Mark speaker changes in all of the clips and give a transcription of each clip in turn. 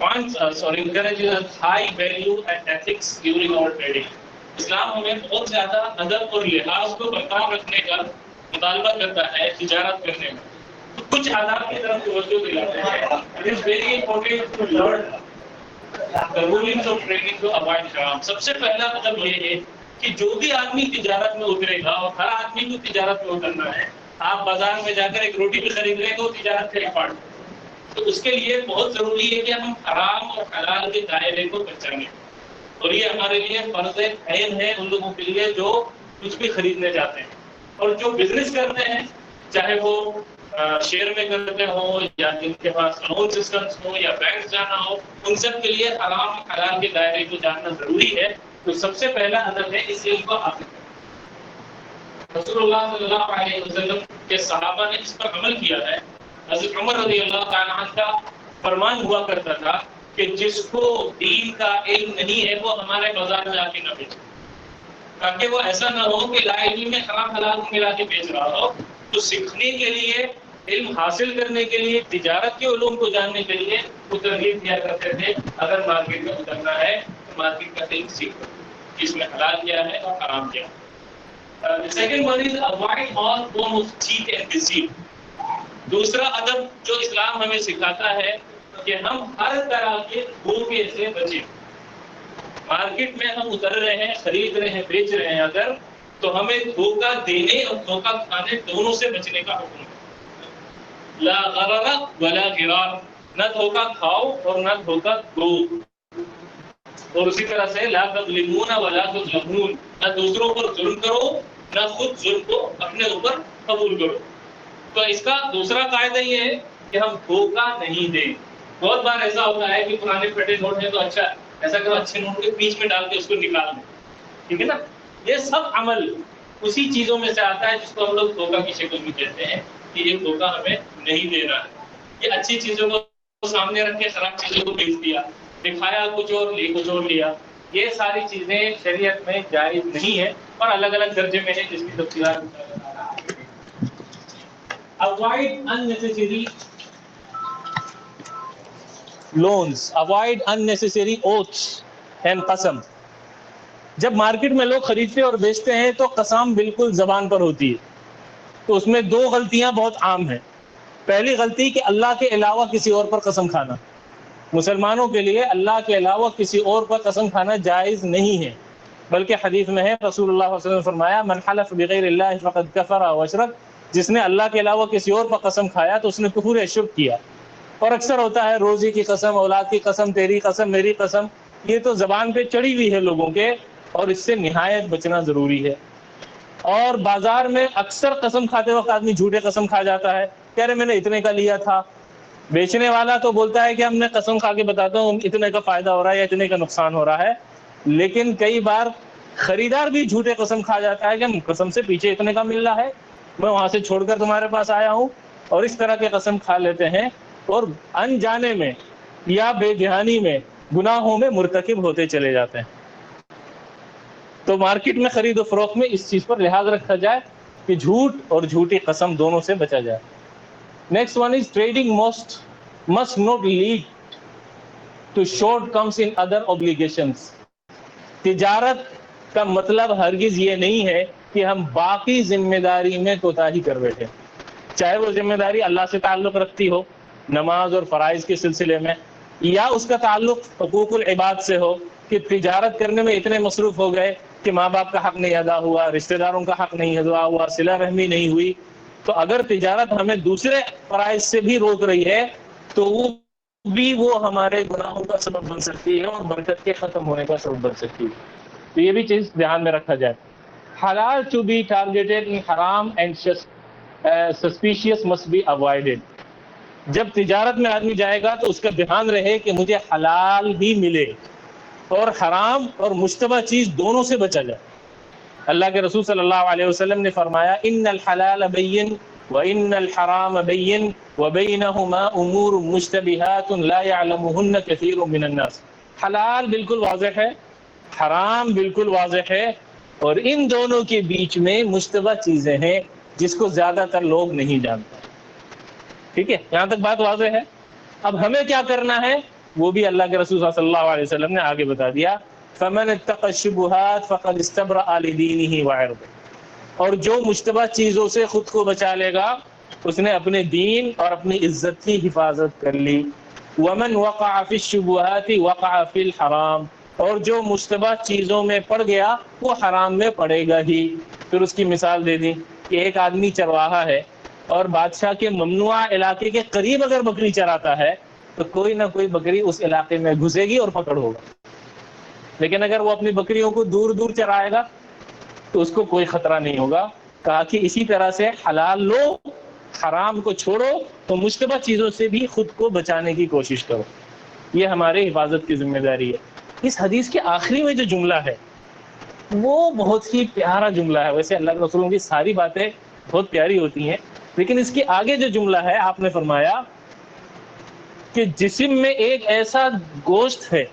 Speaker 1: encourages high value and ethics during our trading. اسلام ہمیں بہت زیادہ ادب اور لحاظ کو برقرار رکھنے کا مطالبہ کرتا ہے تجارت کرنے میں. تو کچھ آداب کی طرف توجہ دلاتے ہیں. It is very important to learn the rulings of trading to avoid haram. سب سے پہلا ادب یہ ہے کہ جو بھی آدمی تجارت میں اترے گا، اور ہر آدمی کو تجارت میں اترنا ہے، آپ بازار میں جا کر ایک روٹی بھی خرید لیں تو تجارت کا ایک پارٹ. تو اس کے لیے بہت ضروری ہے کہ ہم حرام اور حلال کے دائرے کو پہچانیں، اور یہ ہمارے لیے فرض عین ہے ان لوگوں کے لیے جو کچھ بھی خریدنے جاتے ہیں اور جو بزنس کرتے ہیں، چاہے وہ شیئر میں کرتے ہوں یا جن کے پاس لون سسٹمز ہوں یا بینک جانا ہو، ان سب کے لیے حرام حلال کے دائرے کو جاننا ضروری ہے. تو سب سے پہلا ادب ہے اس علم کو حاصل کرنا. رسول اللہ صلی اللہ علیہ وسلم کے صحابہ نے اس پر عمل کیا ہے. حضرت عمر رضی اللہ تعالیٰ عنہ کا فرمان ہوا کرتا تھا کہ جس کو دین کا علم نہیں ہے وہ ہمارے بازار میں آ کے نہ بیچے، تاکہ وہ ایسا نہ ہو کہ لا علم میں حرام حلال ملا کے بیچ رہا ہو. تو سیکھنے کے لیے، علم حاصل کرنے کے لیے، تجارت کے علوم کو جاننے کے لیے وہ ترغیب دیا کرتے تھے اگر مارکیٹ میں اترنا ہے تو مارکیٹ کا علم سیکھو، اس میں حلال کیا ہے اور حرام کیا ہے. The second one is avoid all form of cheat and deceit. دوسرا ادب جو اسلام ہمیں سکھاتا ہے کہ ہم ہر طرح کے دھوکے سے بچیں. مارکیٹ میں ہم اتر رہے ہیں، خرید رہے ہیں، بیچ رہے ہیں اگر، تو ہمیں دھوکہ دینے اور دھوکہ کھانے دونوں سے بچنے کا حکم ہے. لا غرر ولا غرار، نہ دھوکہ کھاؤ اور نہ دھوکہ دو. اور اسی طرح سے لا تظلمون ولا تظلمون، نہ دوسروں پر ظلم کرو نہ خود ظلم کو اپنے اوپر قبول کرو. تو اس کا دوسرا قاعدہ یہ ہے کہ ہم دھوکہ نہیں دیں. بہت بار ایسا ہوتا ہے کہ پرانے پھٹے نوٹ ہیں تو اچھا ایسا کرو اچھے نوٹ کے بیچ میں ڈال کے اس کو نکال دیں، ٹھیک ہے نا. یہ سب عمل اسی چیزوں میں سے آتا ہے جس کو ہم لوگ دھوکہ کی شکل میں کہتے ہیں کہ یہ دھوکہ ہمیں نہیں دینا ہے. یہ اچھی چیزوں کو سامنے رکھ کے خراب چیزوں کو بیچ دیا، دکھایا کچھ اور کچھ اور لیا. یہ ساری چیزیں شریعت میں جائز نہیں ہے اور الگ الگ درجے میں ہے جس کی تفصیلات. Avoid unnecessary loans, avoid unnecessary oaths and قسم. جب مارکیٹ میں لوگ خریدتے اور بیچتے ہیں تو قسم بالکل زبان پر ہوتی ہے. تو اس میں دو غلطیاں بہت عام ہیں. پہلی غلطی کہ اللہ کے علاوہ کسی اور پر قسم کھانا. مسلمانوں کے لیے اللہ کے علاوہ کسی اور پر قسم کھانا جائز نہیں ہے، بلکہ حدیث میں ہے رسول اللہ صلی اللہ علیہ وسلم نے فرمایا من حلف بغیر اللہ فقد کفر واشرک، جس نے اللہ کے علاوہ کسی اور پر قسم کھایا تو اس نے کفر یا شرک کیا. اور اکثر ہوتا ہے روزی کی قسم، اولاد کی قسم، تیری قسم، میری قسم، یہ تو زبان پہ چڑھی ہوئی ہے لوگوں کے، اور اس سے نہایت بچنا ضروری ہے. اور بازار میں اکثر قسم کھاتے وقت آدمی جھوٹے قسم کھا جاتا ہے، کہہ رہے میں نے اتنے کا لیا تھا. بیچنے والا تو بولتا ہے کہ ہم نے قسم کھا کے بتاتا ہوں اتنے کا فائدہ ہو رہا ہے یا اتنے کا نقصان ہو رہا ہے. لیکن کئی بار خریدار بھی جھوٹے قسم کھا جاتا ہے کہ ہم قسم سے پیچھے اتنے کا مل رہا ہے، میں وہاں سے چھوڑ کر تمہارے پاس آیا ہوں، اور اس طرح کے قسم کھا لیتے ہیں اور انجانے میں یا بے دھیانی میں گناہوں میں مرتکب ہوتے چلے جاتے ہیں. تو مارکیٹ میں خرید و فروخت میں اس چیز پر لحاظ رکھا جائے کہ جھوٹ اور جھوٹی قسم دونوں سے بچا جائے. Next one is trading must not lead to shortcomings in other obligations. تجارت کا مطلب ہرگز یہ نہیں ہے کہ ہم باقی ذمہ داری میں کوتاہی کر بیٹھے، چاہے وہ ذمہ داری اللہ سے تعلق رکھتی ہو نماز اور فرائض کے سلسلے میں، یا اس کا تعلق حقوق العباد سے ہو کہ تجارت کرنے میں اتنے مصروف ہو گئے کہ ماں باپ کا حق نہیں ادا ہوا، رشتہ داروں کا حق نہیں ادا ہوا، صلہ رحمی نہیں ہوئی. تو اگر تجارت ہمیں دوسرے فرائض سے بھی روک رہی ہے تو وہ ہمارے گناہوں کا سبب بن سکتی ہے اور برکت کے ختم ہونے کا سبب بن سکتی ہے. تو یہ بھی چیز دھیان میں رکھا جائے. حلال to be targeted in haram and suspicious must be avoided. جب تجارت میں آدمی جائے گا تو اس کا دھیان رہے کہ مجھے حلال بھی ملے اور حرام اور مشتبہ چیز دونوں سے بچا جائے. اللہ کے رسول صلی اللہ علیہ وسلم نے فرمایا ان الحلال بین وان الحرام بین وبینہما امور مشتبہات لا یعلمہن کثیر من الناس. حلال بالکل واضح ہے، حرام بالکل واضح ہے، اور ان دونوں کے بیچ میں مشتبہ چیزیں ہیں جس کو زیادہ تر لوگ نہیں جانتے. ٹھیک ہے، یہاں تک بات واضح ہے. اب ہمیں کیا کرنا ہے وہ بھی اللہ کے رسول صلی اللہ علیہ وسلم نے آگے بتا دیا، فمن اتقى الشبهات فقد استبرأ لدينه وعرضه، اور جو مشتبہ چیزوں سے خود کو بچا لے گا اس نے اپنے دین اور اپنی عزت کی حفاظت کر لی۔ ومن وقع في الشبهات وقع في الحرام، اور جو مشتبہ چیزوں میں پڑ گیا وہ حرام میں پڑے گا ہی۔ پھر اس کی مثال دے دی کہ ایک آدمی چرواہا ہے اور بادشاہ کے ممنوع علاقے کے قریب اگر بکری چراتا ہے تو کوئی نہ کوئی بکری اس علاقے میں گھسے گی اور پکڑ ہوگا، لیکن اگر وہ اپنی بکریوں کو دور دور چرائے گا تو اس کو کوئی خطرہ نہیں ہوگا۔ کہا کہ اسی طرح سے حلال لو، حرام کو چھوڑو، تو مشتبہ چیزوں سے بھی خود کو بچانے کی کوشش کرو، یہ ہماری حفاظت کی ذمہ داری ہے۔ اس حدیث کے آخری میں جو جملہ ہے وہ بہت ہی پیارا جملہ ہے۔ ویسے اللہ کے رسولوں کی ساری باتیں بہت پیاری ہوتی ہیں، لیکن اس کے آگے جو جملہ ہے آپ نے فرمایا کہ جسم میں ایک ایسا گوشت ہے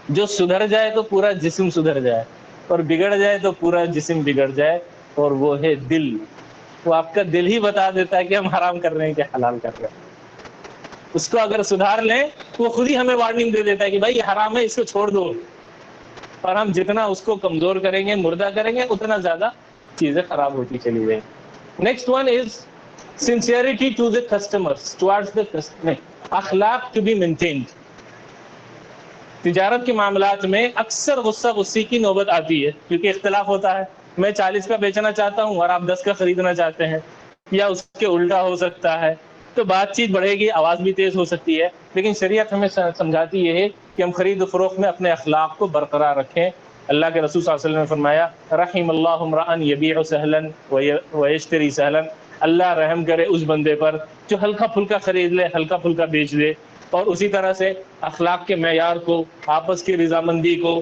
Speaker 1: جو سدھر جائے تو پورا جسم سدھر جائے، اور بگڑ جائے تو پورا جسم بگڑ جائے، اور وہ ہے دل۔ وہ آپ کا دل ہی بتا دیتا ہے کہ ہم حرام کر رہے ہیں کہ حلال کر رہے ہیں۔ اس کو اگر سدھار لیں تو وہ خود ہی ہمیں وارننگ دے دیتا ہے کہ بھائی یہ حرام ہے، اس کو چھوڑ دو، اور ہم جتنا اس کو کمزور کریں گے، مردہ کریں گے، اتنا زیادہ چیزیں خراب ہوتی چلی جائیں گی۔ Next one is sincerity to the customers, towards the customer، اخلاق to be maintained۔ تجارت کے معاملات میں اکثر غصہ غصی کی نوبت آتی ہے کیونکہ اختلاف ہوتا ہے، میں 40 کا بیچنا چاہتا ہوں اور آپ 10 کا خریدنا چاہتے ہیں، یا اس کے الٹا ہو سکتا ہے، تو بات چیت بڑھے گی، آواز بھی تیز ہو سکتی ہے۔ لیکن شریعت ہمیں سمجھاتی یہ ہے کہ ہم خرید و فروخت میں اپنے اخلاق کو برقرار رکھیں۔ اللہ کے رسول صلی اللہ علیہ وسلم نے فرمایا رحم اللہ امرأ یبیع سہلا ویشتری سہلا، اللہ رحم کرے اس بندے پر جو ہلکا پھلکا خرید لے، ہلکا پھلکا بیچ لے۔ اور اسی طرح سے اخلاق کے معیار کو، آپس کی رضامندی کو،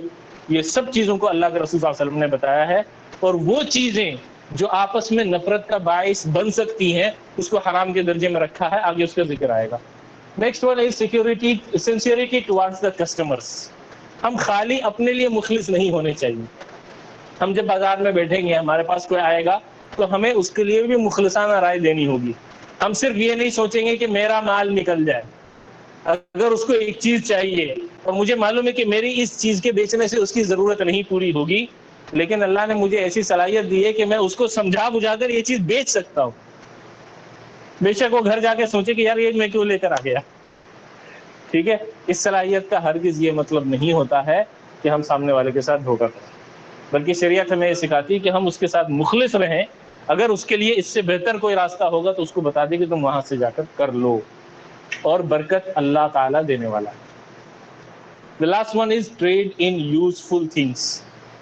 Speaker 1: یہ سب چیزوں کو اللہ کے رسول صلی اللہ علیہ وسلم نے بتایا ہے، اور وہ چیزیں جو آپس میں نفرت کا باعث بن سکتی ہیں اس کو حرام کے درجے میں رکھا ہے، آگے اس کا ذکر آئے گا۔ Next one is sincerity towards the customers. ہم خالی اپنے لیے مخلص نہیں ہونے چاہیے۔ ہم جب بازار میں بیٹھیں گے، ہمارے پاس کوئی آئے گا تو ہمیں اس کے لیے بھی مخلصانہ رائے دینی ہوگی۔ ہم صرف یہ نہیں سوچیں گے کہ میرا مال نکل جائے۔ اگر اس کو ایک چیز چاہیے اور مجھے معلوم ہے کہ میری اس چیز کے بیچنے سے اس کی ضرورت نہیں پوری ہوگی، لیکن اللہ نے مجھے ایسی صلاحیت دی ہے کہ میں اس کو سمجھا بجھا کر یہ چیز بیچ سکتا ہوں، بے شک وہ گھر جا کے سوچے کہ یار یہ میں کیوں لے کر آ گیا۔ ٹھیک ہے، اس صلاحیت کا ہرگز یہ مطلب نہیں ہوتا ہے کہ ہم سامنے والے کے ساتھ دھوکہ کریں، بلکہ شریعت ہمیں یہ سکھاتی ہے کہ ہم اس کے ساتھ مخلص رہیں۔ اگر اس کے لیے اس سے بہتر کوئی راستہ ہوگا تو اس کو بتا دیں کہ تم وہاں سے جا کر لو، اور برکت اللہ تعالیٰ دینے والا ہے۔ The last one is trade in useful things۔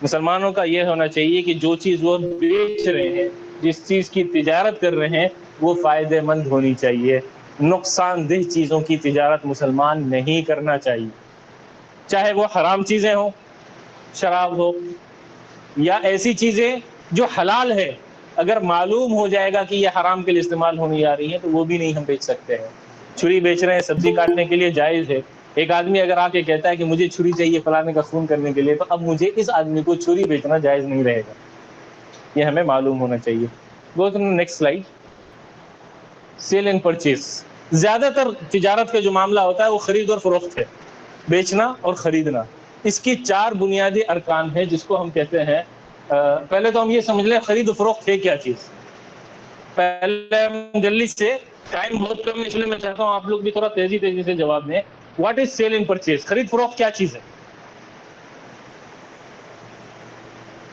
Speaker 1: مسلمانوں کا یہ ہونا چاہیے کہ جو چیز وہ بیچ رہے ہیں، جس چیز کی تجارت کر رہے ہیں، وہ فائدہ مند ہونی چاہیے۔ نقصان دہ چیزوں کی تجارت مسلمان نہیں کرنا چاہیے، چاہے وہ حرام چیزیں ہوں، شراب ہو، یا ایسی چیزیں جو حلال ہے، اگر معلوم ہو جائے گا کہ یہ حرام کے لیے استعمال ہونی آ رہی ہیں تو وہ بھی نہیں ہم بیچ سکتے ہیں۔ چھری بیچ رہے ہیں سبزی کاٹنے کے لیے، جائز ہے۔ ایک آدمی اگر آ کے کہتا ہے کہ مجھے چھری چاہیے فلانے کا خون کرنے کے لیے، تو اب مجھے اس آدمی کو چھری بیچنا جائز نہیں رہے گا، یہ ہمیں معلوم ہونا چاہیے۔ Go to next slide. Sale and purchase. زیادہ تر تجارت کا جو معاملہ ہوتا ہے وہ خرید اور فروخت ہے، بیچنا اور خریدنا۔ اس کی 4 بنیادی ارکان ہیں جس کو ہم کہتے ہیں، پہلے تو ہم یہ سمجھ لیں خرید و فروخت ہے کیا چیز۔ پہلے ہم جلدی سے، ٹائم بہت کم ہے اس لیے میں چاہتا ہوں آپ لوگ بھی تھوڑا تیزی سے جواب دیں۔ What is sale and purchase? خرید فروخت کیا چیز ہے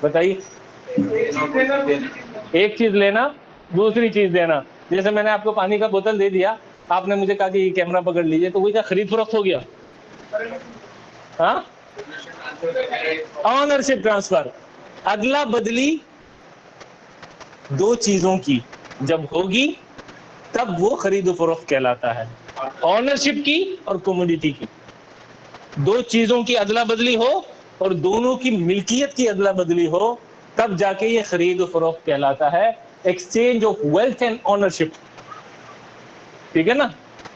Speaker 1: بتائیے؟ ایک چیز لینا، دوسری چیز دینا۔ جیسے میں نے آپ کو پانی کا بوتل دے دیا، آپ نے مجھے کہا کہ یہ کیمرہ پکڑ لیجئے، تو وہ کیا خرید فروخت ہو گیا؟ ہاں، آنرشپ ٹرانسفر، ادلا بدلی دو چیزوں کی جب ہوگی تب وہ خرید و فروخت کہلاتا ہے۔ آنرشپ کی اور کموڈیٹی کی، دو چیزوں کی ادلا بدلی ہو اور دونوں کی ملکیت کی ادلا بدلی ہو، تب جا کے یہ خرید و فروخت کہلاتا ہے۔ Exchange of wealth and ownership, ٹھیک ہے نا،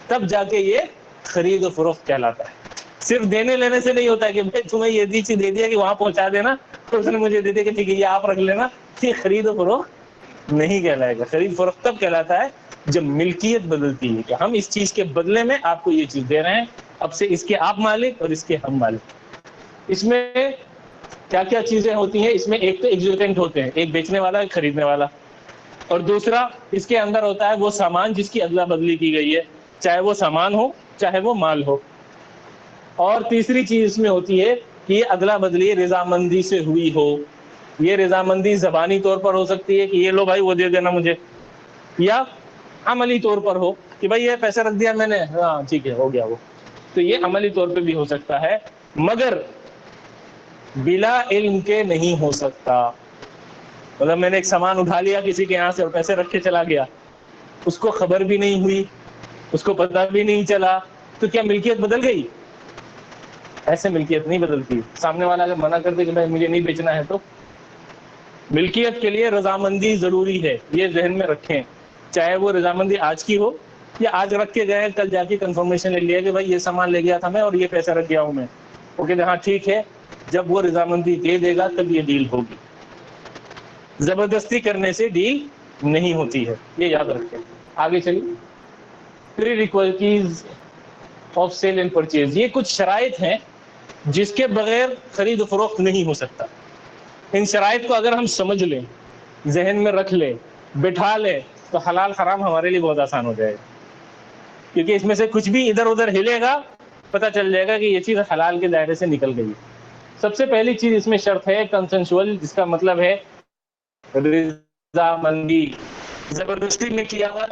Speaker 1: تب جا کے یہ خرید و فروخت کہلاتا ہے۔ صرف دینے لینے سے نہیں ہوتا ہے کہ بھائی تمہیں یہ چیز دے دیا کہ وہاں پہنچا دینا، تو اس نے مجھے دے دیا کہ ٹھیک ہے یہ آپ رکھ لینا، یہ خرید و فروخت نہیں کہلائے گا۔ خرید فروخت تب کہلاتا ہے جب ملکیت بدلتی ہے کہ ہم اس چیز کے بدلے میں آپ کو یہ چیز دے رہے ہیں، اب سے اس کے آپ مالک اور اس کے ہم مالک۔ اس میں کیا کیا چیزیں ہوتی ہیں؟ اس میں ایک تو ایگزیکٹنٹ ہوتے ہیں، ایک بیچنے والا ایک خریدنے والا، اور دوسرا اس کے اندر ہوتا ہے وہ سامان جس کی ادلا بدلی کی گئی ہے، چاہے وہ سامان ہو چاہے وہ مال ہو، اور تیسری چیز اس میں ہوتی ہے کہ یہ ادلا بدلی رضامندی سے ہوئی ہو۔ یہ رضامندی زبانی طور پر ہو سکتی ہے کہ یہ لو بھائی وہ دے دینا مجھے، یا عملی طور پر ہو کہ بھائی یہ پیسے رکھ دیا میں نے، ہاں ٹھیک ہے ہو گیا وہ، تو یہ عملی طور پہ بھی ہو سکتا ہے، مگر بلا علم کے نہیں ہو سکتا۔ مطلب میں نے ایک سامان اٹھا لیا کسی کے یہاں سے اور پیسے رکھ کے چلا گیا، اس کو خبر بھی نہیں ہوئی، اس کو پتہ بھی نہیں چلا، تو کیا ملکیت بدل گئی؟ ایسے ملکیت نہیں بدلتی۔ سامنے والا اگر منع کر دے کہ بھائی مجھے نہیں بیچنا ہے، تو ملکیت کے لیے رضامندی ضروری ہے، یہ ذہن میں رکھیں، چاہے وہ رضامندی آج کی ہو یا آج رکھ کے گئے کل جا کے کنفرمیشن لے لیا کہ بھائی یہ سامان لے گیا تھا میں اور یہ پیسہ رکھ گیا ہوں میں، وہ کہتے ہیں ہاں ٹھیک ہے، جب وہ رضامندی دے دے گا تب یہ ڈیل ہوگی، زبردستی کرنے سے ڈیل نہیں ہوتی ہے، یہ یاد رکھیں۔ آگے چلیے، پری ریکوائرٹیز آف سیل اینڈ پرچیز، یہ کچھ شرائط ہیں جس کے بغیر خرید و فروخت نہیں ہو سکتا۔ ان شرائط کو اگر ہم سمجھ لیں، ذہن میں رکھ لیں، بٹھا لیں، تو حلال حرام ہمارے لیے بہت آسان ہو جائے گا، کیونکہ اس میں سے کچھ بھی ادھر ادھر ہلے گا پتہ چل جائے گا کہ یہ چیز حلال کے دائرے سے نکل گئی۔ سب سے پہلی چیز اس میں شرط ہے کنسنشول، جس کا مطلب ہے رضامندی۔ زبردستی میں کیا ہوا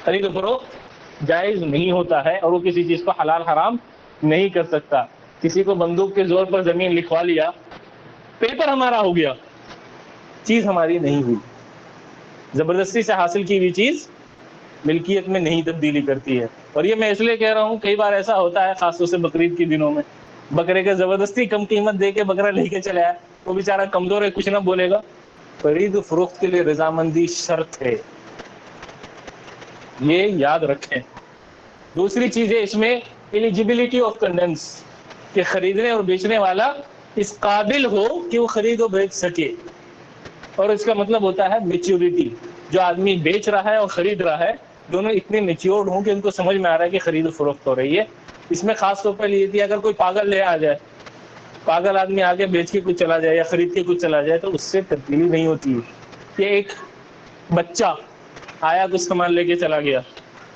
Speaker 1: خرید و فروخت جائز نہیں ہوتا ہے، اور وہ کسی چیز کو حلال حرام نہیں کر سکتا۔ کسی کو بندوق کے زور پر زمین لکھوا لیا، پیپر ہمارا ہو گیا، چیز ہماری نہیں ہوئی۔ زبردستی سے حاصل کی ہوئی چیز ملکیت میں نہیں تبدیلی کرتی ہے، اور یہ میں اس لیے کہہ رہا ہوں، کئی بار ایسا ہوتا ہے خاص طور سے بقرعید کے دنوں میں، بکرے کے زبردستی کم قیمت دے کے بکرا لے کے چلے آیا، وہ بیچارہ کمزور ہے کچھ نہ بولے گا۔ خرید و فروخت کے لیے رضامندی شرط ہے، یہ یاد رکھیں۔ دوسری چیز ہے اس میں ایلیجیبلٹی آف کنڈنس، کہ خریدنے اور بیچنے والا اس قابل ہو کہ وہ خرید و بیچ سکے، اور اس کا مطلب ہوتا ہے میچیورٹی، جو آدمی بیچ رہا ہے اور خرید رہا ہے دونوں اتنے میچیورڈ ہوں کہ ان کو سمجھ میں آ رہا ہے کہ خرید و فروخت ہو رہی ہے۔ اس میں خاص طور پر یہ تھی، اگر کوئی پاگل لے آ جائے، پاگل آدمی آگے بیچ کے کچھ چلا جائے یا خرید کے کچھ چلا جائے، تو اس سے تبدیلی نہیں ہوتی ہے۔ کہ ایک بچہ آیا کچھ سامان لے کے چلا گیا،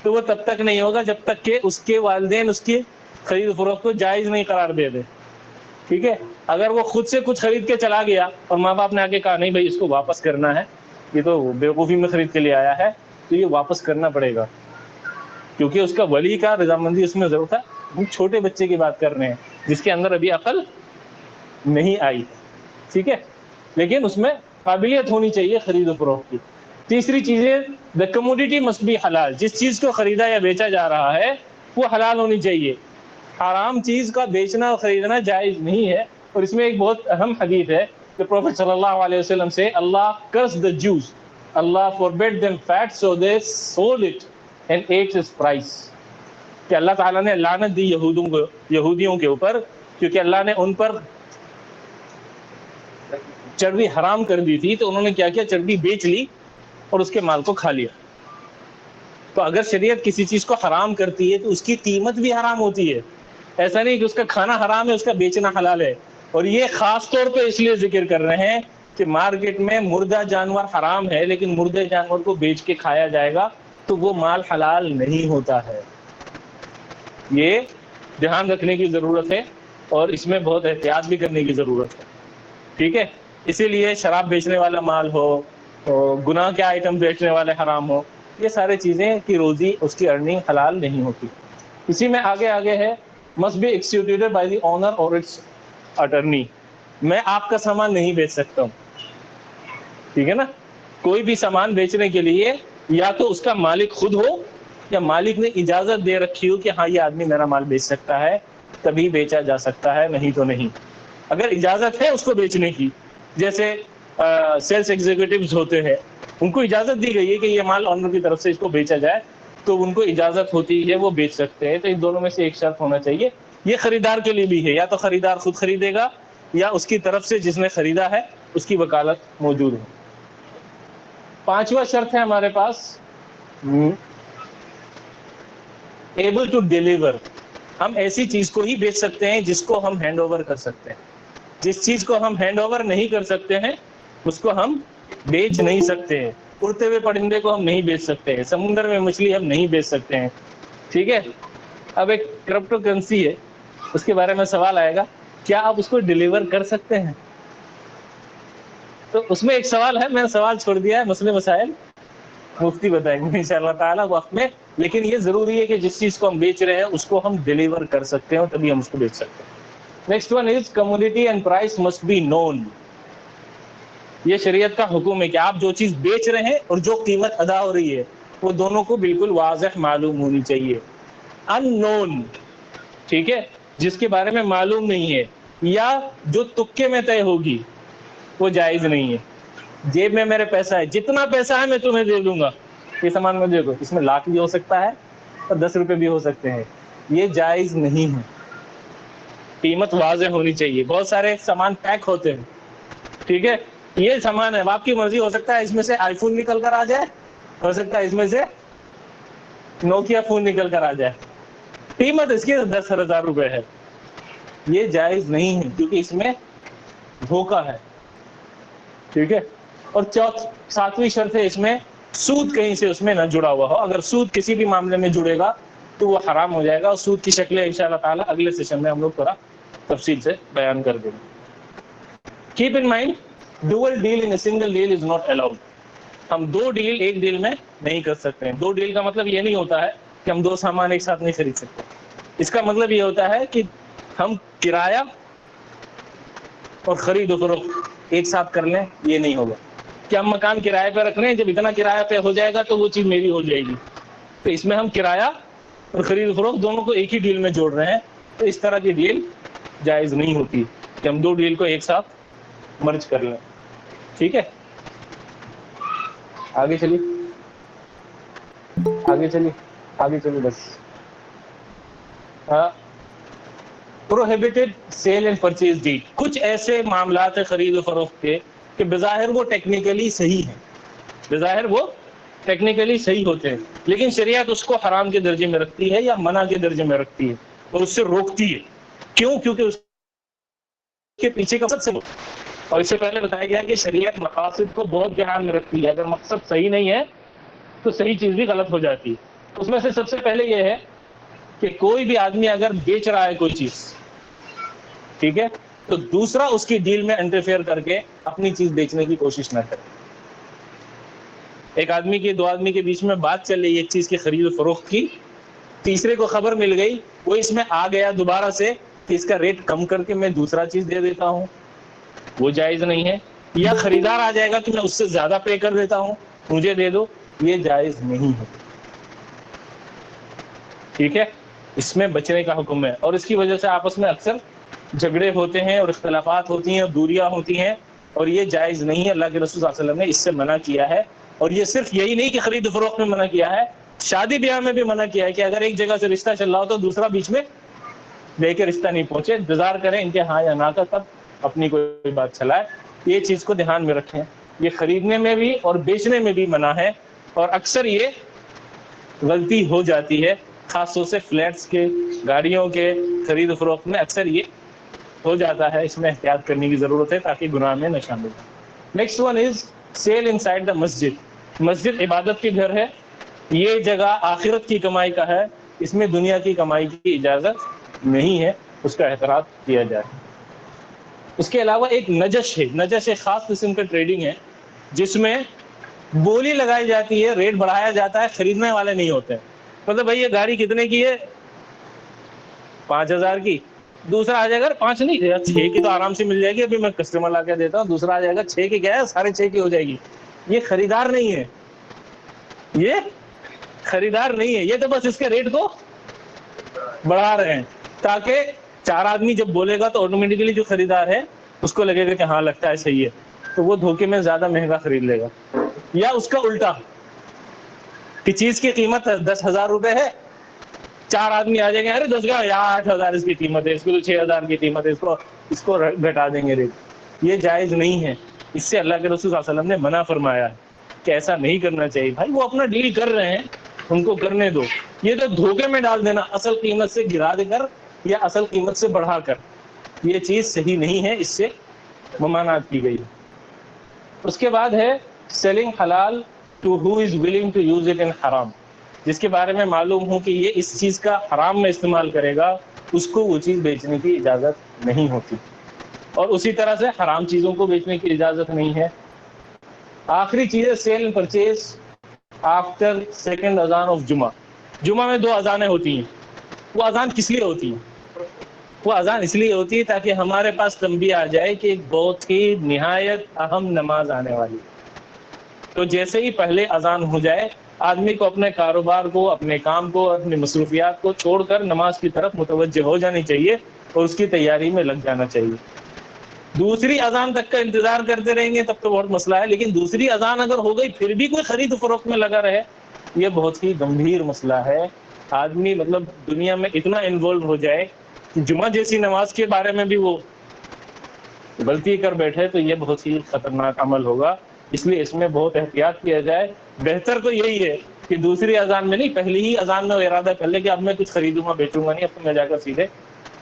Speaker 1: تو وہ تب تک نہیں ہوگا جب تک کہ اس کے والدین اس کی خرید و فروخت کو جائز نہیں قرار دے دے، ٹھیک ہے؟ اگر وہ خود سے کچھ خرید کے چلا گیا اور ماں باپ نے آگے کہا نہیں بھائی اس کو واپس کرنا ہے، یہ تو بیوقوفی میں خرید کے لے آیا ہے، تو یہ واپس کرنا پڑے گا، کیونکہ اس کا ولی کا رضامندی اس میں ضرورت ہے۔ ہم چھوٹے بچے کی بات کر رہے ہیں جس کے اندر ابھی عقل نہیں آئی، ٹھیک ہے، لیکن اس میں قابلیت ہونی چاہیے خرید و فروخت کی۔ تیسری چیز ہے the commodity must be حلال، جس چیز کو خریدا یا بیچا جا رہا ہے وہ حلال ہونی چاہیے، حرام چیز کا بیچنا اور خریدنا جائز نہیں ہے۔ اور اس میں ایک بہت اہم حدیث ہے کہ پروفیٹ صلی اللہ علیہ وسلم سے اللہ cursed the Jews, Allah forbade them fat so they sold it and ate its price، کہ اللہ تعالیٰ نے لعنت دی یہودیوں کے اوپر، کیونکہ اللہ نے ان پر چربی حرام کر دی تھی، تو انہوں نے کیا کیا، چربی بیچ لی اور اس کے مال کو کھا لیا۔ تو اگر شریعت کسی چیز کو حرام کرتی ہے تو اس کی قیمت بھی حرام ہوتی ہے، ایسا نہیں کہ اس کا کھانا حرام ہے اس کا بیچنا حلال ہے۔ اور یہ خاص طور پہ اس لیے ذکر کر رہے ہیں کہ مارکیٹ میں مردہ جانور حرام ہے، لیکن مردے جانور کو بیچ کے کھایا جائے گا تو وہ مال حلال نہیں ہوتا ہے۔ یہ دھیان رکھنے کی ضرورت ہے، اور اس میں بہت احتیاط بھی کرنے کی ضرورت ہے، ٹھیک ہے؟ اسی لیے شراب بیچنے والا مال ہو، گناہ کے آئٹم بیچنے والے حرام ہو، یہ سارے چیزیں کی روزی اس کی ارننگ حلال نہیں ہوتی۔ اسی میں آگے ہے must be executed by the owner or its attorney، میں آپ کا سامان نہیں بیچ سکتا ہوں، ٹھیک ہے نا؟ کوئی بھی سامان بیچنے کے لیے یا تو اس کا مالک خود ہو یا مالک نے اجازت دے رکھی ہو کہ ہاں یہ آدمی میرا مال بیچ سکتا ہے، تبھی بیچا جا سکتا ہے، نہیں تو نہیں۔ اگر اجازت ہے اس کو بیچنے کی، جیسے سیلز ایگزیکٹوز ہوتے ہیں، ان کو اجازت دی گئی ہے کہ یہ مال آنر کی طرف سے اس کو بیچا جائے، تو ان کو اجازت ہوتی ہے وہ بیچ سکتے ہیں۔ تو ان دونوں میں سے ایک شرط ہونا چاہیے۔ یہ خریدار کے لیے بھی ہے، یا تو خریدار خود خریدے گا یا اس کی طرف سے جس نے خریدا ہے اس کی وکالت موجود ہے۔ پانچواں شرط ہے ہمارے پاس ایبل ٹو ڈیلیور، ہم ایسی چیز کو ہی بیچ سکتے ہیں جس کو ہم ہینڈ اوور کر سکتے ہیں. جس چیز کو ہم ہینڈ اوور نہیں کر سکتے ہیں اس کو ہم بیچ نہیں سکتے ہیں. اڑتے ہوئے پرندے کو ہم نہیں بیچ سکتے ہیں, سمندر میں مچھلی ہم نہیں بیچ سکتے ہیں. ٹھیک ہے. اب ایک کرپٹو کرنسی ہے, اس کے بارے میں سوال آئے گا, کیا آپ اس کو ڈیلیور کر سکتے ہیں؟ تو اس میں ایک سوال ہے, میں نے سوال چھوڑ دیا ہے, مسئلے مسائل مفتی بتائیں گے انشاءاللہ تعالیٰ وقت میں. لیکن یہ ضروری ہے کہ جس چیز کو ہم بیچ رہے ہیں اس کو ہم ڈیلیور کر سکتے ہیں, تبھی ہم اس کو بیچ سکتے ہیں. Next one is commodity and price must be known. یہ شریعت کا حکم ہے کہ آپ جو چیز بیچ رہے ہیں اور جو قیمت ادا ہو رہی ہے وہ دونوں کو بالکل واضح معلوم ہونی چاہیے. ان نون, ٹھیک ہے, جس کے بارے میں معلوم نہیں ہے یا جو تکے میں طے ہوگی وہ جائز نہیں ہے. جیب میں میرے پیسہ ہے, جتنا پیسہ ہے میں تمہیں دے دوں گا, یہ سامان میں دیکھو, اس میں لاکھ بھی ہو سکتا ہے اور 10 روپے بھی ہو سکتے ہیں, یہ جائز نہیں ہے. قیمت واضح ہونی چاہیے. بہت سارے سامان پیک ہوتے ہیں, ٹھیک ہے, یہ سامان ہے, آپ کی مرضی, ہو سکتا ہے اس میں سے آئی فون نکل کر آ جائے, ہو سکتا ہے اس میں سے نوکیا فون نکل کر آ جائے, قیمت اس کی 10,000 روپے ہے. یہ جائز نہیں ہے کیونکہ اس میں دھوکہ ہے. ٹھیک ہے. اور ساتویں شرط ہے اس میں سود کہیں سے اس میں نہ جڑا ہوا ہو. اگر سود کسی بھی معاملے میں جڑے گا تو وہ حرام ہو جائے گا, اور سود کی شکلیں انشاءاللہ تعالیٰ اگلے سیشن میں ہم لوگ تھوڑا تفصیل سے بیان کر دیں گے. Keep in mind, dual deal in a single deal is not allowed. ہم دو ڈیل ایک ڈیل میں نہیں کر سکتے ہیں. دو ڈیل کا مطلب یہ نہیں ہوتا ہے کہ ہم دو سامان ایک ساتھ نہیں خرید سکتے. اس کا مطلب یہ ہوتا ہے کہ ہم کرایہ اور خرید و فروخت ایک ساتھ کر لیں, یہ نہیں ہوگا. کہ ہم مکان کرایہ پہ رکھ رہے ہیں, جب اتنا کرایہ پہ ہو جائے گا تو وہ چیز میری ہو جائے گی. تو اس میں ہم کرایہ اور خرید و فروخت دونوں کو ایک ہی ڈیل میں جوڑ رہے ہیں, تو اس طرح کی ڈیل جائز نہیں ہوتی کہ ہم دو ڈیل کو ایک ساتھ مرج کر لیں. ٹھیک ہے, آگے چلیے آگے چلیے آگے چلیے بس. Prohibited sale and purchase deed. کچھ ایسے معاملات خرید و فروخت کے کہ بظاہر وہ ٹیکنیکلی صحیح ہیں, بظاہر وہ ٹیکنیکلی صحیح ہوتے ہیں, لیکن شریعت اس کو حرام کے درجے میں رکھتی ہے یا منع کے درجے میں رکھتی ہے اور اس سے روکتی ہے. کیوں؟ کیونکہ اس کے پیچھے کا مقصد سے, اور اس سے پہلے بتایا گیا کہ شریعت مقاصد کو بہت دھیان میں رکھتی ہے. اگر مقصد صحیح نہیں ہے تو صحیح چیز بھی غلط ہو جاتی ہے. اس میں سے سب سے پہلے یہ ہے کہ کوئی بھی آدمی اگر بیچ رہا ہے کوئی چیز, ٹھیک ہے, تو دوسرا اس کی ڈیل میں انٹرفیئر کر کے اپنی چیز بیچنے کی کوشش نہ کرے. ایک آدمی کی دو آدمی کے بیچ میں بات چل رہی ہے ایک چیز کی خرید و فروخت کی, تیسرے کو خبر مل گئی, وہ اس میں آ گیا دوبارہ سے کہ اس کا ریٹ کم کر کے میں دوسرا چیز دے دیتا ہوں, وہ جائز نہیں ہے. یا خریدار آ جائے گا کہ میں اس سے زیادہ پے کر دیتا ہوں, مجھے دے دو, یہ جائز نہیں ہے. ٹھیک ہے, اس میں بچنے کا حکم ہے, اور اس کی وجہ سے آپس میں اکثر جھگڑے ہوتے ہیں اور اختلافات ہوتی ہیں اور دوریاں ہوتی ہیں, اور یہ جائز نہیں ہے. اللہ کے رسول صلی اللہ علیہ وسلم نے اس سے منع کیا ہے. اور یہ صرف یہی نہیں کہ خرید و فروخت میں منع کیا ہے, شادی بیاہ میں بھی منع کیا ہے کہ اگر ایک جگہ سے رشتہ چل رہا ہو تو دوسرا بیچ میں لے کے رشتہ نہیں پہنچے, انتظار کریں ان کے ہاں یا نہ کا, تب اپنی کوئی بات چلائے. یہ چیز کو دھیان میں رکھیں. یہ خریدنے میں بھی اور بیچنے میں بھی منع ہے, اور اکثر یہ غلطی ہو جاتی ہے, خاص طور سے فلیٹس کے, گاڑیوں کے خرید و فروخت میں اکثر یہ ہو جاتا ہے. اس میں احتیاط کرنے کی ضرورت ہے تاکہ گناہ میں نہ شامل ہو. Next one is sell inside the masjid. مسجد عبادت کے گھر ہے, یہ جگہ آخرت کی کمائی کا ہے, اس میں دنیا کی کمائی کی اجازت نہیں ہے, اس کا احترام کیا جائے. اس کے علاوہ ایک نجش ہے, نجش ایک خاص قسم کا ٹریڈنگ ہے جس میں بولی لگائی جاتی ہے, ریٹ بڑھایا جاتا ہے, خریدنے والے نہیں ہوتے ہیں. مطلب بھائی یہ گاڑی کتنے کی ہے, 5,000 کی, دوسرا آ جائے گا 5 نہیں 6 کی تو آرام سے مل جائے گی, ابھی میں کسٹمر لا کے دیتا ہوں, دوسرا آ جائے گا 6 کی, کیا ہے 6.5 کی ہو جائے گی. یہ خریدار نہیں ہے, یہ خریدار نہیں ہے, یہ تو بس اس کے ریٹ کو بڑھا رہے ہیں تاکہ 4 آدمی جب بولے گا تو آٹومیٹکلی جو خریدار ہے اس کو لگے گا کہ ہاں لگتا ہے صحیح ہے, تو وہ دھوکے میں زیادہ مہنگا خرید لے گا. یا اس کا الٹا کہ چیز کی قیمت 10,000 روپے ہے, 4 آدمی آ جائیں گے, ارے 10 کا یا 8,000 اس کی قیمت ہے, اس کو تو 6,000 کی قیمت ہے, اس کو گھٹا دیں گے ریٹ. یہ جائز نہیں ہے. اس سے اللہ کے رسول صلی اللہ علیہ وسلم نے منع فرمایا ہے کہ ایسا نہیں کرنا چاہیے. بھائی وہ اپنا ڈیل کر رہے ہیں, ان کو کرنے دو. یہ تو دھوکے میں ڈال دینا اصل قیمت سے گرا دے کر یا اصل قیمت سے بڑھا کر, یہ چیز صحیح نہیں ہے, اس سے ممانعت کی گئی. اس کے بعد ہے سیلنگ حلال to who is willing to use it in حرام, جس کے بارے میں معلوم ہو کہ یہ اس چیز کا حرام میں استعمال کرے گا, اس کو وہ چیز بیچنے کی اجازت نہیں ہوتی. اور اسی طرح سے حرام چیزوں کو بیچنے کی اجازت نہیں ہے. آخری چیز ہے sale and purchase after second اذان آف جمعہ. جمعہ میں 2 اذانیں ہوتی ہیں. وہ اذان کس لیے ہوتی ہے؟ وہ اذان اس لیے ہوتی ہے تاکہ ہمارے پاس تنبیہ آ جائے کہ ایک بہت ہی نہایت اہم نماز آنے والی ہے. تو جیسے ہی پہلے اذان ہو جائے, آدمی کو اپنے کاروبار کو, اپنے کام کو, اپنی مصروفیات کو چھوڑ کر نماز کی طرف متوجہ ہو جانی چاہیے اور اس کی تیاری میں لگ جانا چاہیے. دوسری اذان تک کا انتظار کرتے رہیں گے تب تو بہت مسئلہ ہے, لیکن دوسری اذان اگر ہو گئی پھر بھی کوئی خرید و فروخت میں لگا رہے, یہ بہت ہی گمبھیر مسئلہ ہے. آدمی مطلب دنیا میں اتنا انوالو ہو جائے کہ جمعہ جیسی نماز کے بارے میں بھی وہ غلطی کر بیٹھے تو یہ بہت ہی خطرناک عمل ہوگا. اس لیے اس میں بہت احتیاط کیا جائے. بہتر تو یہی ہے کہ دوسری اذان میں نہیں, پہلی ہی اذان میں ارادہ کر لے کہ اب میں کچھ خریدوں گا بیچوں گا نہیں, اب تو میں جا کر سیدھے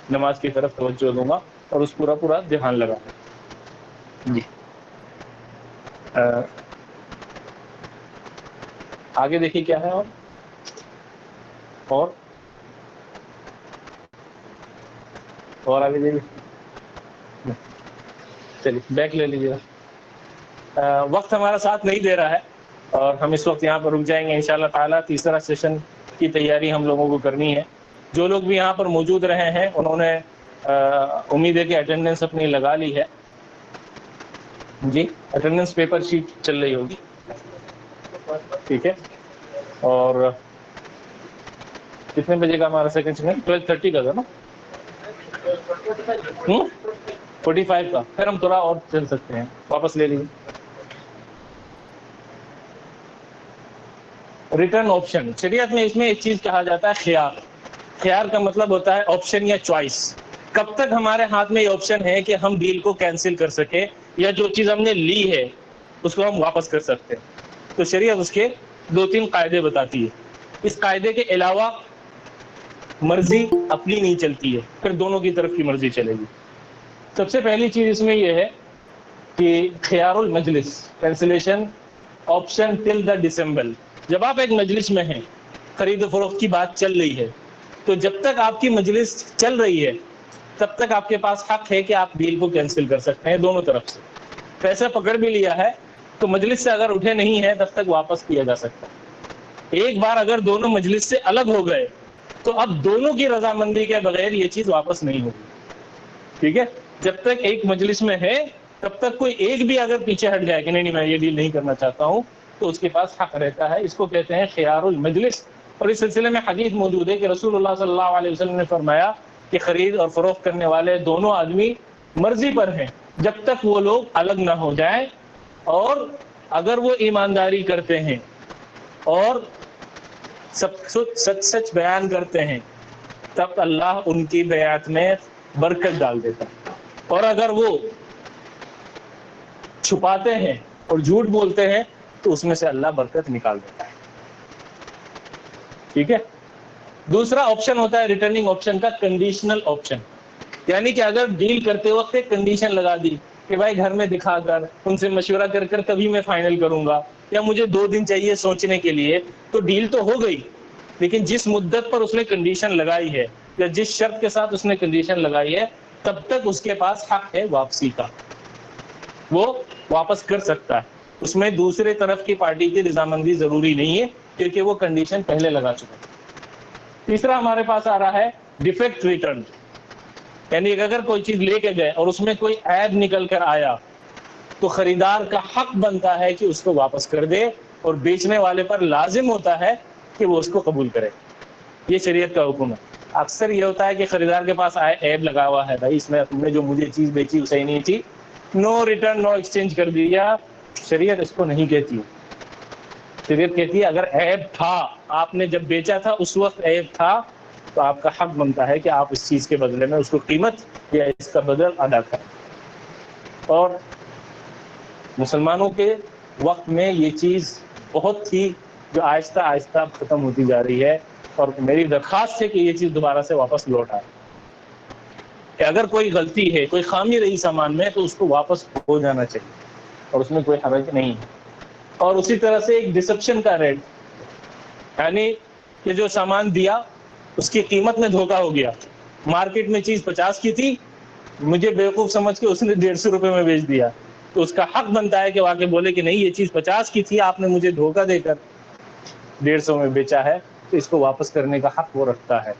Speaker 1: نماز کی طرف توجہ دوں گا اور اس پورا دھیان لگا. جی آگے دیکھیے کیا ہے. اور آگے دیکھیے, چلیے بیک لے لیجیے. وقت ہمارا ساتھ نہیں دے رہا ہے اور ہم اس وقت یہاں پر رک جائیں گے انشاءاللہ تعالیٰ. تیسرا سیشن کی تیاری ہم لوگوں کو کرنی ہے. جو لوگ بھی یہاں پر موجود رہے ہیں انہوں نے امید ہے کہ اٹینڈنس اپنی لگا لی ہے. جی اٹینڈنس پیپر شیٹ چل رہی ہوگی, ٹھیک ہے. اور کتنے بجے کا ہمارا سیکنڈ سیشن؟ 12:30 کا تھا نا, 45 کا. پھر ہم تھوڑا اور چل سکتے ہیں, واپس لے لیجیے. ریٹرن آپشن شریعت میں اس میں ایک چیز کہا جاتا ہے خیار. خیار کا مطلب ہوتا ہے آپشن یا چوائس. کب تک ہمارے ہاتھ میں یہ آپشن ہے کہ ہم ڈیل کو کینسل کر سکیں یا جو چیز ہم نے لی ہے اس کو ہم واپس کر سکتے ہیں. تو شریعت اس کے 2-3 قاعدے بتاتی ہے. اس قاعدے کے علاوہ مرضی اپنی نہیں چلتی ہے, پھر دونوں کی طرف کی مرضی چلے گی. سب سے پہلی چیز اس میں یہ ہے کہ خیار المجلس کینسلیشن آپشن ٹل دا ڈسمبل. جب آپ ایک مجلس میں ہیں, خرید و فروخت کی بات چل رہی ہے, تو جب تک آپ کی مجلس چل رہی ہے تب تک آپ کے پاس حق ہے کہ آپ ڈیل کو کینسل کر سکتے ہیں دونوں طرف سے. پیسہ پکڑ بھی لیا ہے تو مجلس سے اگر اٹھے نہیں ہے تب تک واپس کیا جا سکتا ہے. ایک بار اگر دونوں مجلس سے الگ ہو گئے تو اب دونوں کی رضامندی کے بغیر یہ چیز واپس نہیں ہوگی, ٹھیک ہے. جب تک ایک مجلس میں ہے تب تک کوئی ایک بھی اگر پیچھے ہٹ جائے کہ نہیں میں یہ ڈیل نہیں کرنا چاہتا ہوں, تو اس کے پاس حق رہتا ہے. اس کو کہتے ہیں خیار المجلس. اور اس سلسلے میں حدیث موجود ہے کہ رسول اللہ صلی اللہ علیہ وسلم نے فرمایا کہ خرید اور فروخت کرنے والے دونوں آدمی مرضی پر ہیں جب تک وہ لوگ الگ نہ ہو جائیں, اور اگر وہ ایمانداری کرتے ہیں اور سچ بیان کرتے ہیں تب اللہ ان کی بیعت میں برکت ڈال دیتا ہے. اور اگر وہ چھپاتے ہیں اور جھوٹ بولتے ہیں تو اس میں سے اللہ برکت نکال دیتا ہے, ٹھیک ہے. دوسرا آپشن ہوتا ہے ریٹرننگ آپشن کا کنڈیشنل آپشن. یعنی کہ اگر ڈیل کرتے وقت ایک کنڈیشن لگا دی کہ بھائی گھر میں دکھا کر ان سے مشورہ کر کر تبھی میں فائنل کروں گا, یا مجھے 2 دن چاہیے سوچنے کے لیے, تو ڈیل تو ہو گئی لیکن جس مدت پر اس نے کنڈیشن لگائی ہے یا جس شرط کے ساتھ اس نے کنڈیشن لگائی ہے تب تک اس کے پاس حق ہے واپسی کا, وہ واپس کر سکتا ہے. اس میں دوسرے طرف کی پارٹی کی رضامندی ضروری نہیں ہے کیونکہ وہ کنڈیشن پہلے لگا چکا ہے. تیسرا ہمارے پاس آ رہا ہے ڈیفیکٹ ریٹرن. یعنی اگر کوئی چیز لے کے گئے اور اس میں کوئی عیب نکل کر آیا تو خریدار کا حق بنتا ہے کہ اس کو واپس کر دے, اور بیچنے والے پر لازم ہوتا ہے کہ وہ اس کو قبول کرے. یہ شریعت کا حکم ہے. اکثر یہ ہوتا ہے کہ خریدار کے پاس آئے عیب لگا ہوا ہے, بھائی اس میں تم نے جو مجھے چیز بیچی وہ صحیح نہیں تھی, نو ریٹرن نو ایکسچینج کر دیا. شریعت اس کو نہیں کہتی. شریعت کہتی ہے اگر عیب تھا, آپ نے جب بیچا تھا اس وقت عیب تھا, تو آپ کا حق بنتا ہے کہ آپ اس چیز کے بدلے میں اس کو قیمت یا اس کا بدل ادا کریں. اور مسلمانوں کے وقت میں یہ چیز بہت ہی جو آہستہ آہستہ ختم ہوتی جا رہی ہے. اور میری درخواست ہے کہ یہ چیز دوبارہ سے واپس لوٹ آئے کہ اگر کوئی غلطی ہے، کوئی خامی رہی سامان میں، تو اس کو واپس ہو جانا چاہیے اور اس میں کوئی حرج نہیں ہے. اور اسی طرح سے ایک ڈسپشن کا ریٹ، یعنی کہ جو سامان دیا اس کی قیمت میں دھوکہ ہو گیا. مارکیٹ میں چیز 50 کی تھی، مجھے بیوقوف سمجھ کے اس نے 150 روپے میں بیچ دیا، تو اس کا حق بنتا ہے کہ واقعی بولے کہ نہیں، یہ چیز 50 کی تھی، آپ نے مجھے دھوکہ دے کر 150 میں بیچا ہے، تو اس کو واپس کرنے کا حق وہ رکھتا ہے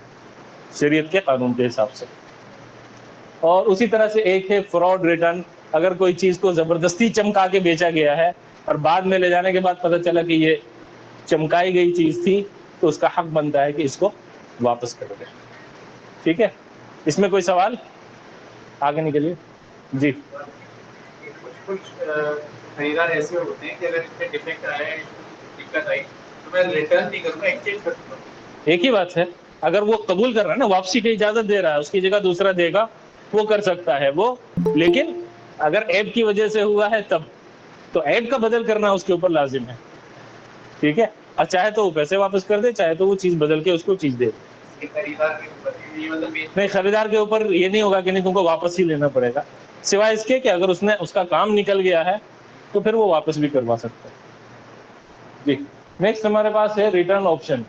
Speaker 1: شریعت کے قانون کے حساب سے. اور اسی طرح سے ایک ہے فراڈ ریٹرن. اگر کوئی چیز کو زبردستی چمکا کے بیچا گیا ہے اور بعد میں لے جانے کے بعد پتہ چلا کہ یہ چمکائی گئی چیز تھی، تو اس کا حق بنتا ہے کہ اس کو واپس کر دے. ٹھیک ہے، اس میں کوئی سوال؟ آگے نکلیے. جی.
Speaker 2: کچھ خریدار ایسے ہوتے ہیں کہ اگر اس میں ڈیفیکٹ آئے، دقت آئی، تو میں ریٹرن نہیں کروں گا، ایکسچینج کر دوں گا.
Speaker 1: ایک ہی بات ہے، اگر وہ قبول کر رہا ہے نا، واپسی کی اجازت دے رہا ہے، اس کی جگہ دوسرا دے گا، وہ کر سکتا ہے وہ. لیکن اگر ایپ کی وجہ سے ہوا ہے تب تو ایپ کا بدل کرنا اس کے اوپر لازم ہے. ٹھیک ہے، اور چاہے تو وہ پیسے واپس کر دے، چاہے تو وہ چیز بدل کے اس کو چیز دے.
Speaker 2: خریدار کے اوپر یہ مطلب
Speaker 1: نہیں، خریدار کے اوپر یہ نہیں ہوگا کہ نہیں، تم کو واپس ہی لینا پڑے گا، سوائے اس کے کہ اگر اس نے اس کا کام نکل گیا ہے تو پھر وہ واپس بھی کروا سکتا ہے. جی. نیکسٹ ہمارے پاس ہے ریٹرن آپشن.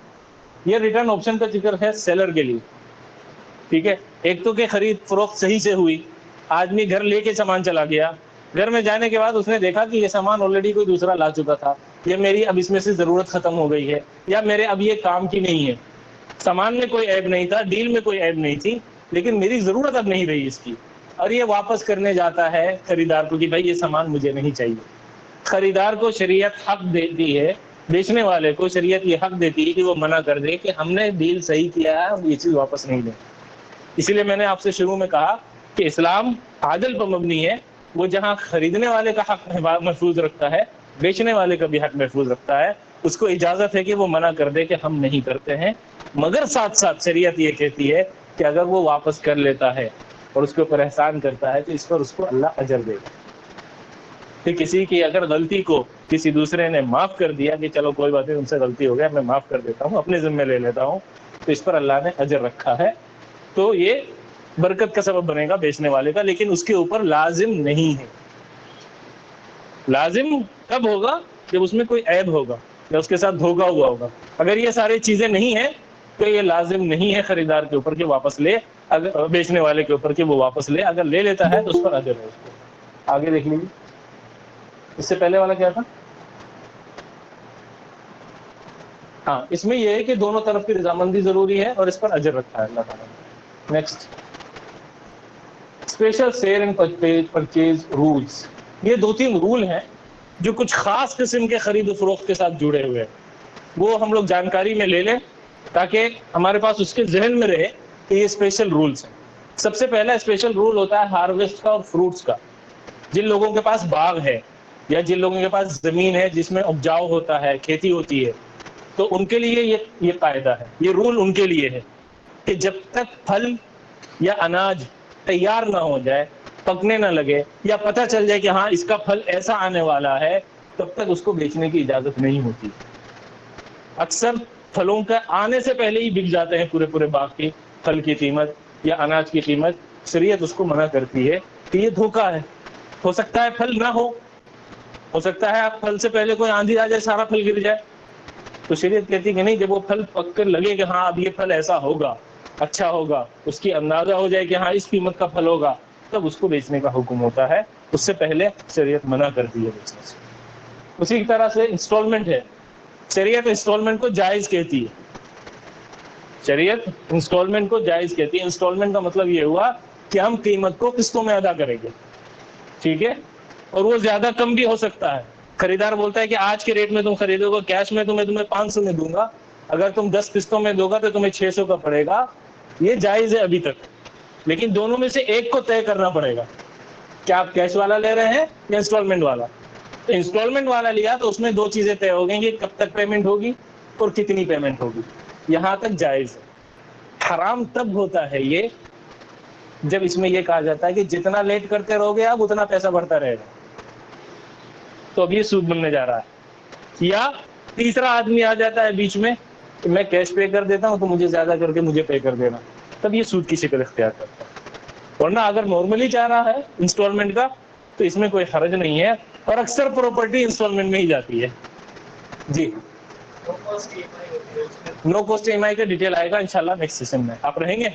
Speaker 1: یہ ریٹرن آپشن کا ذکر ہے سیلر کے لیے. ٹھیک ہے، ایک تو کہ خرید فروخت صحیح سے ہوئی، آدمی گھر لے کے سامان چلا گیا، گھر میں جانے کے بعد اس نے دیکھا کہ یہ سامان آلریڈی کوئی دوسرا لا چکا تھا، یہ میری اب اس میں سے ضرورت ختم ہو گئی ہے، یا میرے اب یہ کام کی نہیں ہے. سامان میں کوئی عیب نہیں تھا، ڈیل میں کوئی عیب نہیں تھی، لیکن میری ضرورت اب نہیں رہی اس کی، اور یہ واپس کرنے جاتا ہے خریدار کو کہ بھائی یہ سامان مجھے نہیں چاہیے. خریدار کو شریعت حق دیتی ہے، بیچنے والے کو شریعت یہ حق دیتی ہے کہ وہ منع کر دے کہ ہم نے ڈیل صحیح کیا ہے، ہم یہ چیز واپس نہیں دیں. اسی لیے میں نے آپ سے شروع میں کہا کہ اسلام عادل پر مبنی ہے. وہ جہاں خریدنے والے کا حق محفوظ رکھتا ہے، بیچنے والے کا بھی حق محفوظ رکھتا ہے. اس کو اجازت ہے کہ وہ منع کر دے کہ ہم نہیں کرتے ہیں، مگر ساتھ ساتھ شریعت یہ کہتی ہے کہ اگر وہ واپس کر لیتا ہے اور اس کے اوپر احسان کرتا ہے تو اس پر اس کو اللہ اجر دے گا. کہ کسی کی اگر غلطی کو کسی دوسرے نے معاف کر دیا کہ چلو کوئی بات نہیں، ان سے غلطی ہو گیا، میں معاف کر دیتا ہوں، اپنے ذمہ لے لیتا ہوں، تو اس پر اللہ نے اجر رکھا ہے. تو یہ برکت کا سبب بنے گا بیچنے والے کا، لیکن اس کے اوپر لازم نہیں ہے. لازم کب ہوگا؟ جب اس میں کوئی عیب ہوگا یا اس کے ساتھ دھوکا ہوا ہوگا. اگر یہ ساری چیزیں نہیں ہیں تو یہ لازم نہیں ہے خریدار کے اوپر کہ واپس لے، اگر بیچنے والے کے اوپر کہ وہ واپس لے. اگر لے لیتا ہے تو اس پر اجر ہے اس کو. آگے دیکھ لیجیے. اس سے پہلے والا کیا تھا؟ ہاں، اس میں یہ ہے کہ دونوں طرف کی رضامندی ضروری ہے اور اس پر اجر رکھا ہے اللہ تعالیٰ نے. Next, special sale and purchase rules. یہ 2-3 رول ہیں جو کچھ خاص قسم کے خرید و فروخت کے ساتھ جڑے ہوئے ہیں. وہ ہم لوگ جانکاری میں لے لیں تاکہ ہمارے پاس اس کے ذہن میں رہے کہ یہ اسپیشل رولز ہیں. سب سے پہلا اسپیشل رول ہوتا ہے ہارویسٹ کا اور فروٹس کا. جن لوگوں کے پاس باغ ہے یا جن لوگوں کے پاس زمین ہے جس میں اپجاؤ ہوتا ہے، کھیتی ہوتی ہے، تو ان کے لیے یہ قاعدہ ہے، یہ رول ان کے لیے ہے کہ جب تک پھل یا اناج تیار نہ ہو جائے، پکنے نہ لگے، یا پتہ چل جائے کہ ہاں اس کا پھل ایسا آنے والا ہے، تب تک اس کو بیچنے کی اجازت نہیں ہوتی. اکثر پھلوں کا آنے سے پہلے ہی بک جاتے ہیں پورے باغ کی پھل کی قیمت یا اناج کی قیمت. شریعت اس کو منع کرتی ہے کہ یہ دھوکہ ہے. ہو سکتا ہے پھل نہ ہو سکتا ہے آپ پھل سے پہلے کوئی آندھی آ جائے، سارا پھل گر جائے. تو شریعت کہتی کہ نہیں، جب وہ پھل پک کر لگے کہ ہاں اب یہ پھل ایسا ہوگا، اچھا ہوگا، اس کی اندازہ ہو جائے کہ ہاں اس قیمت کا پھل ہوگا، تب اس کو بیچنے کا حکم ہوتا ہے. اس سے پہلے شریعت منع کرتی ہے بیچنے سے. اسی طرح سے انسٹالمنٹ ہے. شریعت انسٹالمنٹ کو جائز کہتی ہے. شریعت انسٹالمنٹ کو جائز کہتی ہے. انسٹالمنٹ کا مطلب یہ ہوا کہ ہم قیمت کو قسطوں میں ادا کریں گے. ٹھیک ہے، اور وہ زیادہ کم بھی ہو سکتا ہے. خریدار بولتا ہے کہ آج کے ریٹ میں تم خریدو گے، کیش میں تمہیں 500 میں دوں گا، اگر تم 10 قسطوں میں دو گا تو تمہیں 600 کا پڑے گا. یہ جائز ہے ابھی تک، لیکن دونوں میں سے ایک کو طے کرنا پڑے گا. کیا آپ کیش والا لے رہے ہیں یا انسٹالمنٹ والا؟ تو انسٹالمنٹ والا لیا تو اس میں 2 چیزیں طے ہو گئیں کہ کب تک پیمنٹ ہوگی اور کتنی پیمنٹ ہوگی. یہاں تک جائز ہے. حرام تب ہوتا ہے یہ جب اس میں یہ کہا جاتا ہے کہ جتنا لیٹ کرتے رہو گے آپ اتنا پیسہ بڑھتا رہے گا. تو اب یہ سود بننے جا رہا ہے. یا تیسرا آدمی آ جاتا ہے بیچ میں کہ میں کیش پے کر دیتا ہوں تو مجھے زیادہ کر کے مجھے پے کر دینا، تب یہ سود کی شکل اختیار کرتا ہے۔ ورنہ اگر نارملی چاہ رہا ہے انسٹالمنٹ کا تو اس میں کوئی حرج نہیں ہے، اور اکثر پراپرٹی انسٹالمنٹ میں ہی جاتی ہے۔ جی نو کوسٹ ای ایم آئی کا ڈیٹیل آئے گا انشاءاللہ نیکسٹ سیشن میں، آپ رہیں گے؟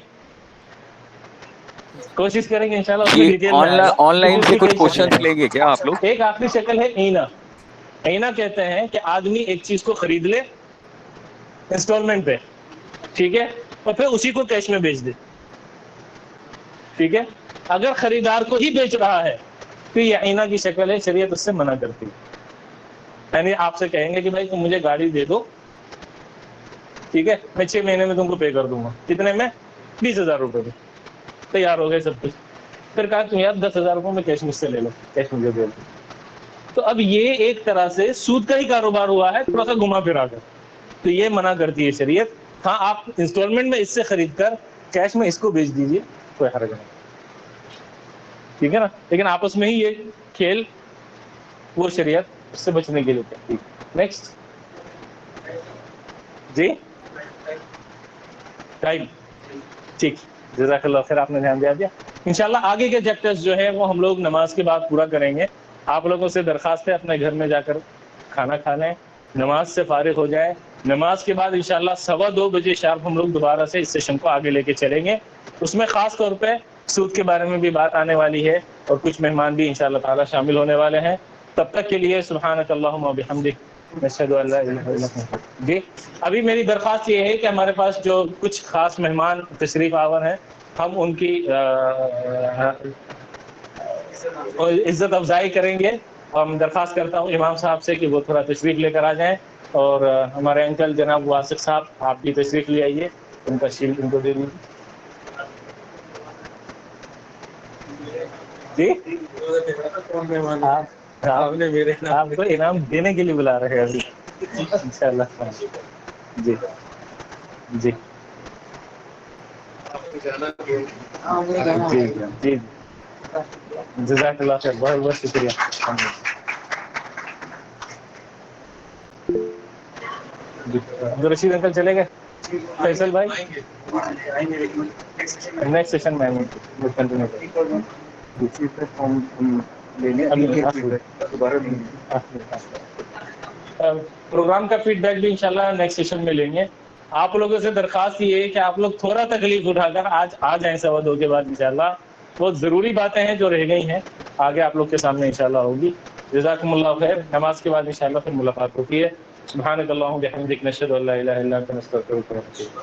Speaker 1: کوشش کریں گے انشاءاللہ اس میں
Speaker 3: یہ
Speaker 1: ڈیٹیل میں آئے گا،
Speaker 3: آن لائن
Speaker 1: اس
Speaker 3: سے
Speaker 1: میں
Speaker 3: کچھ
Speaker 1: کوئی شک
Speaker 3: کوشچنس
Speaker 1: نہیں
Speaker 3: لیں گے کیا آپ لوگ؟
Speaker 1: ہے۔ ایک آخری شکل ہے اینا۔ اینا کہتے ہیں کہ آدمی ایک چیز کو خرید لے انسٹالمنٹ پہ، ٹھیک ہے، اور پھر اسی کو کیش میں بیچ دے، ٹھیک ہے۔ اگر خریدار کو ہی بیچ رہا ہے تو یہ اینا کی شکل ہے، شریعت اس سے منع کرتی ہے۔ یعنی آپ سے کہیں گے کہ بھائی تم مجھے گاڑی دے دو، ٹھیک ہے، میں 6 مہینے میں تم کو پے کر دوں گا، کتنے میں؟ 20,000 روپے میں، تیار ہو گئے سب کچھ، پھر کہا تم یار 10,000 روپے میں کیش مجھ سے لے لو، کیش مجھے دے دو، تو اب یہ ایک طرح سے سود کا ہی کاروبار ہوا ہے، تھوڑا سا گھما پھرا کر، تو یہ منع کرتی ہے شریعت۔ ہاں آپ انسٹالمنٹ میں اس سے خرید کر کیش میں اس کو بیچ دیجیے، کوئی حرج نہیں، ٹھیک ہے نا، لیکن آپس میں ہی یہ کھیل وہ شریعت اس سے بچنے کے لیے کہتی ہے۔ نیکسٹ جی ٹائم، ٹھیک، جزاک اللہ خیر، آپ نے دھیان دیا۔ انشاءاللہ آگے کے چیپٹرز جو ہیں وہ ہم لوگ نماز کے بعد پورا کریں گے۔ آپ لوگوں سے درخواست ہے اپنے گھر میں جا کر کھانا کھا لیں، نماز سے فارغ ہو جائیں، نماز کے بعد انشاءاللہ 2:15 بجے شارپ ہم لوگ دوبارہ سے اس سیشن کو آگے لے کے چلیں گے۔ اس میں خاص طور پہ سود کے بارے میں بھی بات آنے والی ہے، اور کچھ مہمان بھی انشاءاللہ تعالی شامل ہونے والے ہیں۔ تب تک کے لیے سبحانک اللہم و بحمدک، نشہد ان لا الہ الا انت۔ جی ابھی میری درخواست یہ ہے کہ ہمارے پاس جو کچھ خاص مہمان تشریف آور ہیں، ہم ان کی عزت افزائی کریں گے۔ ہم درخواست کرتا ہوں امام صاحب سے کہ وہ تھوڑا تشریف لے کر آ جائیں، اور ہمارے انکل جناب واسق صاحب آپ بھی تشریف لے آئیے، ان کا شیلڈ ان کو دے دیجیے۔ جی آپ کو انعام دینے کے لیے بلا رہے ہیں ابھی انشاءاللہ۔ جی جی جی جی جزاک اللہ خیر، بہت بہت شکریہ۔ عبدالرشید انکل چلے گئے؟ فیصل بھائی نیکسٹ سیشن میں کنٹینیو کریں۔ پروگرام کا فیڈ بیک بھی انشاءاللہ نیکسٹ سیشن میں لیں گے۔ آپ لوگوں سے درخواست یہ ہے کہ آپ لوگ تھوڑا تکلیف اٹھا کر آج آ جائیں 2:15 کے بعد انشاءاللہ۔ بہت ضروری باتیں ہیں جو رہ گئی ہیں، آگے آپ لوگ کے سامنے انشاءاللہ ہوگی۔ جزاکم اللہ خیر۔ نماز کے بعد انشاءاللہ پھر ملاقات ہوتی ہے۔ سبحانک اللہم و بحمدک، نشہد ان لا الہ الا انت، نستغفرک و نتوب الیک۔